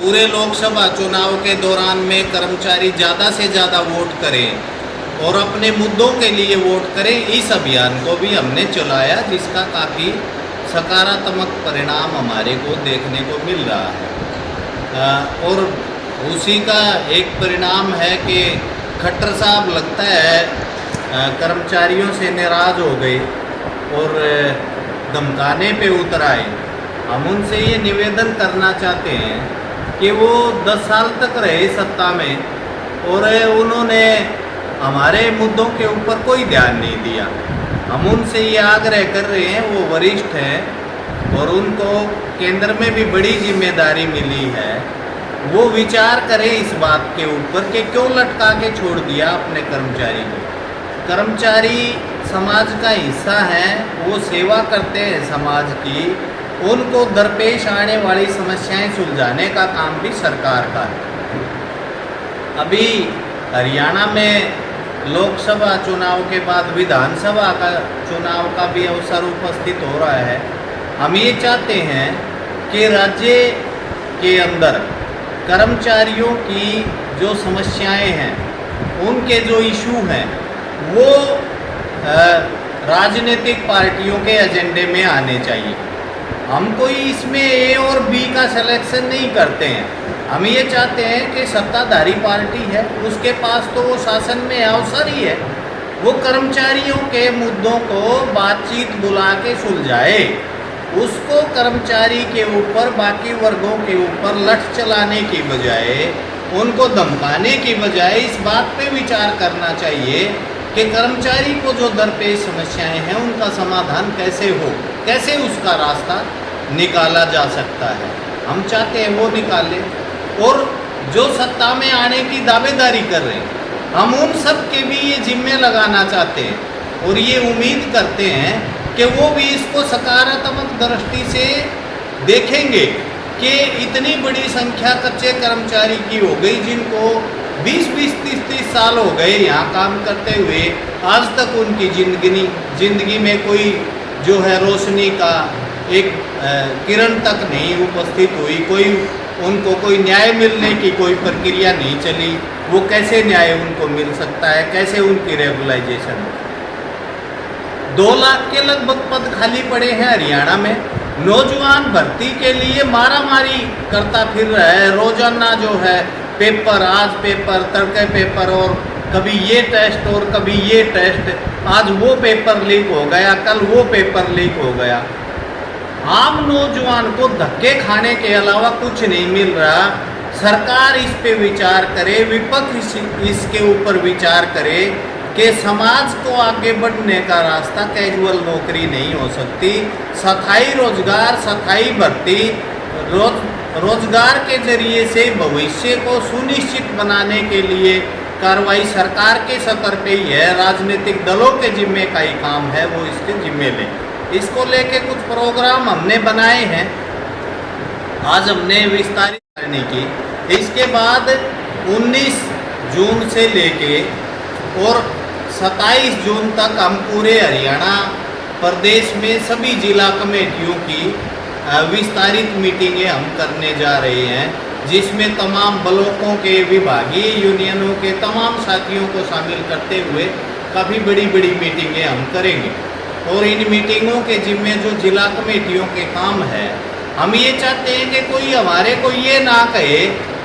पूरे लोकसभा चुनाव के दौरान में कर्मचारी ज़्यादा से ज़्यादा वोट करें और अपने मुद्दों के लिए वोट करें, इस अभियान को भी हमने चलाया, जिसका काफ़ी सकारात्मक परिणाम हमारे को देखने को मिल रहा है। और उसी का एक परिणाम है कि खट्टर साहब लगता है कर्मचारियों से नाराज़ हो गए और धमकाने पे उतर आए। हम उनसे ये निवेदन करना चाहते हैं कि वो 10 साल तक रहे सत्ता में और उन्होंने हमारे मुद्दों के ऊपर कोई ध्यान नहीं दिया। हम उनसे ये आग्रह कर रहे हैं, वो वरिष्ठ हैं और उनको केंद्र में भी बड़ी जिम्मेदारी मिली है, वो विचार करें इस बात के ऊपर कि क्यों लटका के छोड़ दिया अपने कर्मचारी को। कर्मचारी समाज का हिस्सा हैं, वो सेवा करते हैं समाज की, उनको दरपेश आने वाली समस्याएं सुलझाने का काम भी सरकार का है। अभी हरियाणा में लोकसभा चुनाव के बाद विधानसभा का चुनाव का भी अवसर उपस्थित हो रहा है। हम ये चाहते हैं कि राज्य के अंदर कर्मचारियों की जो समस्याएं हैं, उनके जो इशू हैं, वो राजनीतिक पार्टियों के एजेंडे में आने चाहिए। हम कोई इसमें ए और बी का सिलेक्शन नहीं करते हैं। हम ये चाहते हैं कि सत्ताधारी पार्टी है, उसके पास तो वो शासन में अवसर ही है, वो कर्मचारियों के मुद्दों को बातचीत बुला के सुलझाए। उसको कर्मचारी के ऊपर, बाकी वर्गों के ऊपर लठ चलाने की बजाय, उनको धमकाने की बजाय इस बात पे विचार करना चाहिए कि कर्मचारी को जो दरपेश समस्याएं हैं उनका समाधान कैसे हो, कैसे उसका रास्ता निकाला जा सकता है। हम चाहते हैं वो निकालें। और जो सत्ता में आने की दावेदारी कर रहे हैं, हम उन सब के भी ये जिम्मे लगाना चाहते हैं और ये उम्मीद करते हैं कि वो भी इसको सकारात्मक दृष्टि से देखेंगे कि इतनी बड़ी संख्या कच्चे कर्मचारी की हो गई, जिनको 20-20, 30-30 साल हो गए यहाँ काम करते हुए, आज तक उनकी जिंदगी में कोई जो है रोशनी का एक किरण तक नहीं उपस्थित हुई, उनको कोई न्याय मिलने की कोई प्रक्रिया नहीं चली। वो कैसे न्याय उनको मिल सकता है, कैसे उनकी रेगुलाइजेशन? 2 लाख के लगभग पद खाली पड़े हैं हरियाणा में। नौजवान भर्ती के लिए मारामारी करता फिर रहा है। रोजाना जो है पेपर, आज पेपर, तड़के पेपर, और कभी ये टेस्ट और कभी ये टेस्ट। आज वो पेपर लीक हो गया, कल वो पेपर लीक हो गया। आम नौजवान को धक्के खाने के अलावा कुछ नहीं मिल रहा। सरकार इस पे विचार करे, विपक्ष इसके ऊपर विचार करे कि समाज को आगे बढ़ने का रास्ता कैजुअल नौकरी नहीं हो सकती। स्थायी रोजगार, स्थायी भर्ती, रोजगार के जरिए से भविष्य को सुनिश्चित बनाने के लिए कार्रवाई सरकार के स्तर पे ही है। राजनीतिक दलों के जिम्मे का ही काम है, वो इसके जिम्मे लें। इसको लेके कुछ प्रोग्राम हमने बनाए हैं, आज हमने विस्तारित करने की। इसके बाद 19 जून से लेके और 27 जून तक हम पूरे हरियाणा प्रदेश में सभी जिला कमेटियों की विस्तारित मीटिंगें हम करने जा रहे हैं, जिसमें तमाम ब्लॉकों के, विभागीय यूनियनों के तमाम साथियों को शामिल करते हुए काफ़ी बड़ी बड़ी मीटिंगें हम करेंगे। और इन मीटिंगों के जिम्मे जो जिला कमेटियों के काम है, हम ये चाहते हैं कि कोई हमारे को ये ना कहे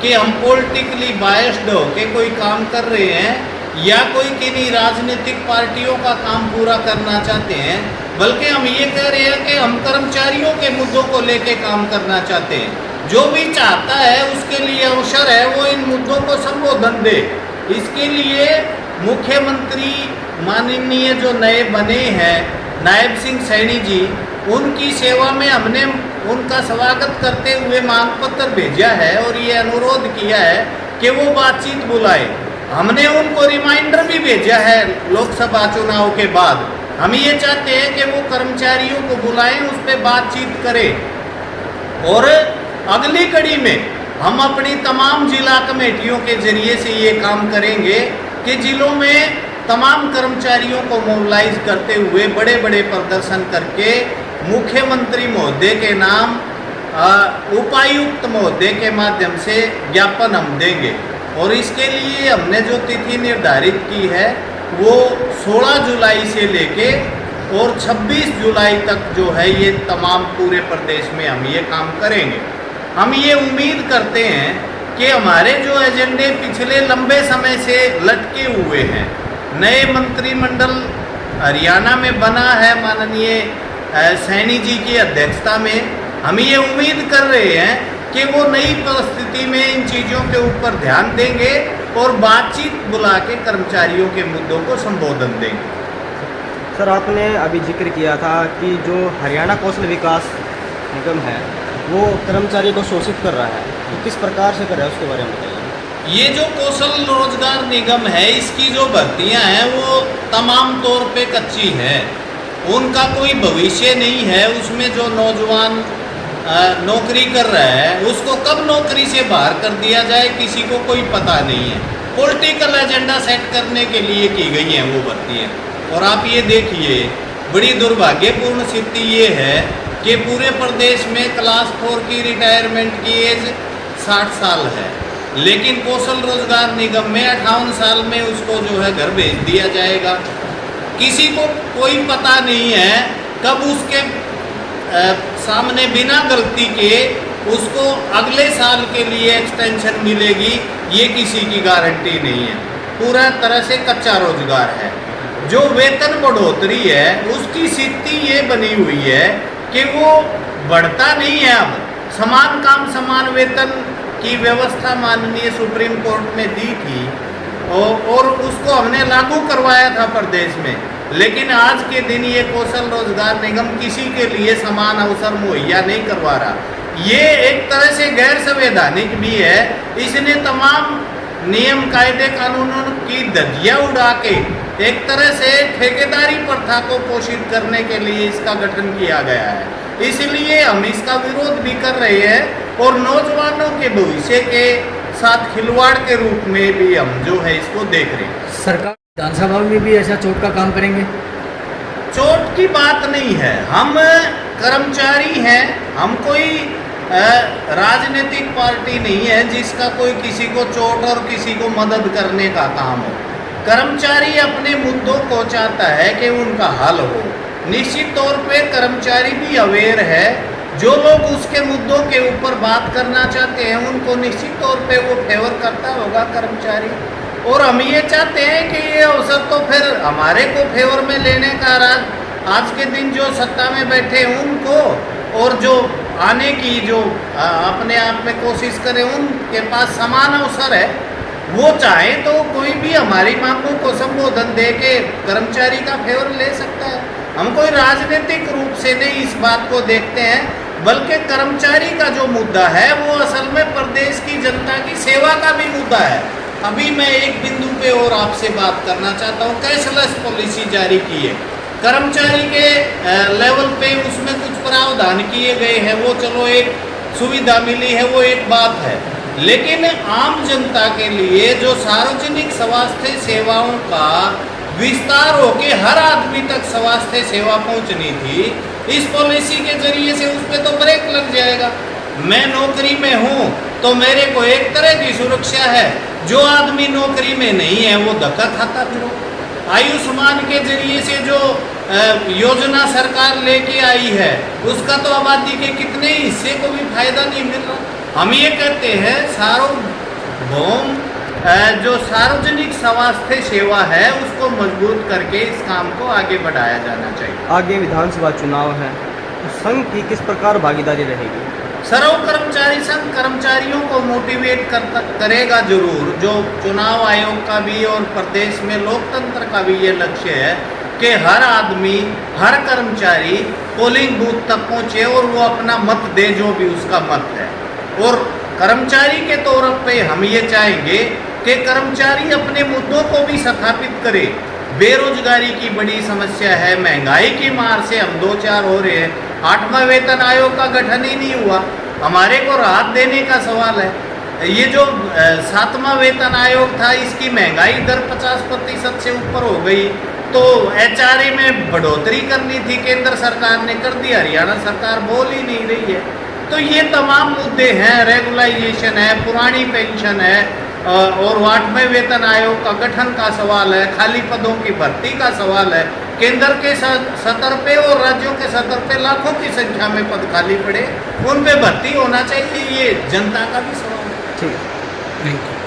कि हम पॉलिटिकली बायस्ड हो के कोई काम कर रहे हैं या कोई किन्हीं राजनीतिक पार्टियों का काम पूरा करना चाहते हैं, बल्कि हम ये कह रहे हैं कि हम कर्मचारियों के मुद्दों को लेके काम करना चाहते हैं। जो भी चाहता है उसके लिए अवसर है, वो इन मुद्दों को संबोधन दे। इसके लिए मुख्यमंत्री माननीय जो नए बने हैं नायब सिंह सैनी जी, उनकी सेवा में हमने उनका स्वागत करते हुए मांग पत्र भेजा है और ये अनुरोध किया है कि वो बातचीत बुलाए। हमने उनको रिमाइंडर भी भेजा है लोकसभा चुनाव के बाद। हम ये चाहते हैं कि वो कर्मचारियों को बुलाएं, उस पर बातचीत करें। और अगली कड़ी में हम अपनी तमाम जिला कमेटियों के जरिए से ये काम करेंगे कि जिलों में तमाम कर्मचारियों को मोबिलाइज करते हुए बड़े बड़े प्रदर्शन करके मुख्यमंत्री महोदय के नाम उपायुक्त महोदय के माध्यम से ज्ञापन हम देंगे। और इसके लिए हमने जो तिथि निर्धारित की है वो 16 जुलाई से लेके और 26 जुलाई तक जो है ये तमाम पूरे प्रदेश में हम ये काम करेंगे। हम ये उम्मीद करते हैं कि हमारे जो एजेंडे पिछले लंबे समय से लटके हुए हैं, नए मंत्रिमंडल हरियाणा में बना है माननीय सैनी जी की अध्यक्षता में, हम ये उम्मीद कर रहे हैं कि वो नई परिस्थिति में इन चीज़ों के ऊपर ध्यान देंगे और बातचीत बुला के कर्मचारियों के मुद्दों को संबोधन देंगे। सर, आपने अभी जिक्र किया था कि जो हरियाणा कौशल विकास निगम है वो कर्मचारी को शोषित कर रहा है, तो किस प्रकार से कर रहा है उसके बारे में बताइए। ये जो कौशल रोजगार निगम है इसकी जो भर्तियां हैं वो तमाम तौर पे कच्ची है, उनका कोई भविष्य नहीं है। उसमें जो नौजवान नौकरी कर रहा है उसको कब नौकरी से बाहर कर दिया जाए किसी को कोई पता नहीं है। पॉलिटिकल एजेंडा सेट करने के लिए की गई हैं वो भर्तियाँ। और आप ये देखिए, बड़ी दुर्भाग्यपूर्ण स्थिति ये है कि पूरे प्रदेश में क्लास 4 की रिटायरमेंट की एज 60 साल है, लेकिन कौशल रोजगार निगम में 58 साल में उसको जो है घर भेज दिया जाएगा। किसी को कोई पता नहीं है कब उसके सामने बिना गलती के उसको अगले साल के लिए एक्सटेंशन मिलेगी, ये किसी की गारंटी नहीं है। पूरा तरह से कच्चा रोजगार है। जो वेतन बढ़ोतरी है उसकी स्थिति ये बनी हुई है कि वो बढ़ता नहीं है। अब समान काम समान वेतन की व्यवस्था माननीय सुप्रीम कोर्ट में दी थी और उसको हमने लागू करवाया था प्रदेश में, लेकिन आज के दिन ये कौशल रोजगार निगम किसी के लिए समान अवसर मुहैया नहीं करवा रहा। ये एक तरह से गैर संवैधानिक भी है। इसने तमाम नियम कायदे कानूनों की धज्जियां उड़ा के एक तरह से ठेकेदारी प्रथा को पोषित करने के लिए इसका गठन किया गया है। इसलिए हम इसका विरोध भी कर रहे हैं और नौजवानों के भविष्य के साथ खिलवाड़ के रूप में भी हम जो है इसको देख रहे हैं। सरकार विधानसभा में भी ऐसा चोट का काम करेंगे? चोट की बात नहीं है, हम कर्मचारी हैं, हम कोई राजनीतिक पार्टी नहीं है जिसका कोई किसी को चोट और किसी को मदद करने का काम हो। कर्मचारी अपने मुद्दों को चाहता है कि उनका हल हो। निश्चित तौर पे कर्मचारी भी अवेयर है, जो लोग उसके मुद्दों के ऊपर बात करना चाहते हैं उनको निश्चित तौर पे वो फेवर करता होगा कर्मचारी। और हम ये चाहते हैं कि ये अवसर तो फिर हमारे को फेवर में लेने का आज के दिन जो सत्ता में बैठे हैं उनको, और जो आने की जो अपने आप में कोशिश करें उनके पास समान अवसर है। वो चाहे तो कोई भी हमारी मांगों को संबोधन दे के कर्मचारी का फेवर ले सकता है। हम कोई राजनीतिक रूप से नहीं इस बात को देखते हैं, बल्कि कर्मचारी का जो मुद्दा है वो असल में प्रदेश की जनता की सेवा का भी मुद्दा है। अभी मैं एक बिंदु पे और आपसे बात करना चाहता हूँ। कैशलेस पॉलिसी जारी की है कर्मचारी के लेवल पे, उसमें कुछ प्रावधान किए गए हैं, वो चलो एक सुविधा मिली है, वो एक बात है। लेकिन आम जनता के लिए जो सार्वजनिक स्वास्थ्य सेवाओं का विस्तार होके हर आदमी तक स्वास्थ्य सेवा पहुंचनी थी, इस पॉलिसी के जरिए से उस पर तो ब्रेक लग जाएगा। मैं नौकरी में हूँ तो मेरे को एक तरह की सुरक्षा है, जो आदमी नौकरी में नहीं है वो धक्का खाता फिरो। आयुष्मान के जरिए से जो योजना सरकार लेके आई है उसका तो आबादी के कितने हिस्से को भी फायदा नहीं मिल रहा। हम ये कहते हैं सार्वभौम जो सार्वजनिक स्वास्थ्य सेवा है उसको मजबूत करके इस काम को आगे बढ़ाया जाना चाहिए। आगे विधानसभा चुनाव है, तो संघ की किस प्रकार भागीदारी रहेगी? सर्व कर्मचारी संघ कर्मचारियों को मोटिवेट करेगा जरूर। जो चुनाव आयोग का भी और प्रदेश में लोकतंत्र का भी ये लक्ष्य है कि हर आदमी, हर कर्मचारी पोलिंग बूथ तक पहुँचे और वो अपना मत दे जो भी उसका मत है। और कर्मचारी के तौर पे हम ये चाहेंगे कि कर्मचारी अपने मुद्दों को भी स्थापित करे। बेरोजगारी की बड़ी समस्या है, महंगाई की मार से हम दो चार हो रहे हैं। 8वां वेतन आयोग का गठन ही नहीं हुआ, हमारे को राहत देने का सवाल है। ये जो 7वां वेतन आयोग था इसकी महंगाई दर 50% से ऊपर हो गई, तो HRA में बढ़ोतरी करनी थी, केंद्र सरकार ने कर दी, हरियाणा सरकार बोल ही नहीं रही है। तो ये तमाम मुद्दे हैं, रेगुलाइजेशन है, पुरानी पेंशन है, और 8वें वेतन आयोग का गठन का सवाल है, खाली पदों की भर्ती का सवाल है। केंद्र के सतर पे और राज्यों के सतर पे लाखों की संख्या में पद खाली पड़े, उन पे भर्ती होना चाहिए, ये जनता का भी सवाल है। ठीक है। Thank you.